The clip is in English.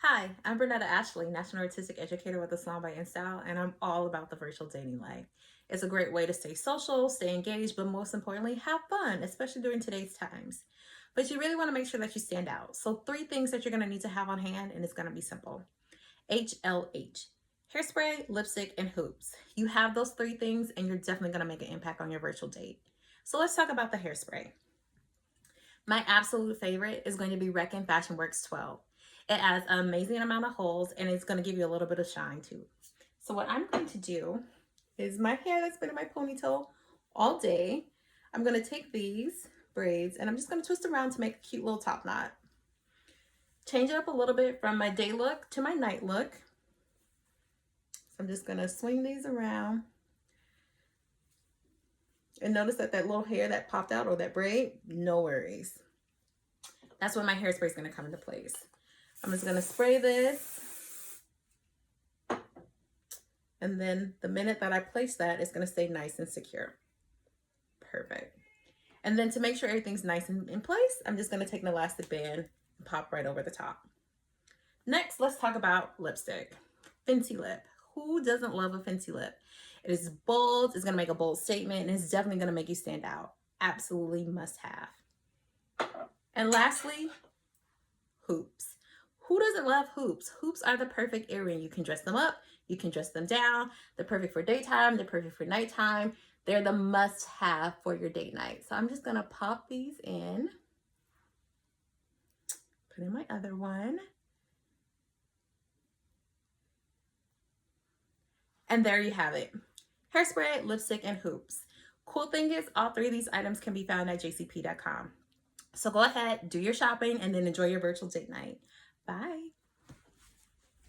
Hi, I'm Brendnetta Ashley, National Artistic Educator with the Salon by InStyle, and I'm all about the virtual dating life. It's a great way to stay social, stay engaged, but most importantly, have fun, especially during today's times. But you really want to make sure that you stand out. So 3 things that you're going to need to have on hand, and it's going to be simple. HLH. Hairspray, lipstick, and hoops. You have those 3 things, and you're definitely going to make an impact on your virtual date. So let's talk about the hairspray. My absolute favorite is going to be Reckin Fashion Works 12. It has an amazing amount of holes and it's going to give you a little bit of shine too. So what I'm going to do is my hair that's been in my ponytail all day, I'm going to take these braids and I'm just going to twist around to make a cute little top knot. Change it up a little bit from my day look to my night look. So I'm just going to swing these around. And notice that little hair that popped out or that braid, no worries. That's when my hairspray is going to come into place. I'm just going to spray this. And then the minute that I place that, it's going to stay nice and secure. Perfect. And then to make sure everything's nice and in place, I'm just going to take an elastic band and pop right over the top. Next, let's talk about lipstick. Fenty lip. Who doesn't love a Fenty lip? It is bold, it's going to make a bold statement, and it's definitely going to make you stand out. Absolutely must have. And lastly, hoops. Who doesn't love hoops? Hoops are the perfect earring. You can dress them up, you can dress them down. They're perfect for daytime, they're perfect for nighttime. They're the must-have for your date night. So I'm just going to pop these in. Put in my other one. And there you have it. Hairspray, lipstick, and hoops. Cool thing is, all 3 of these items can be found at jcp.com. So go ahead, do your shopping, and then enjoy your virtual date night. Bye.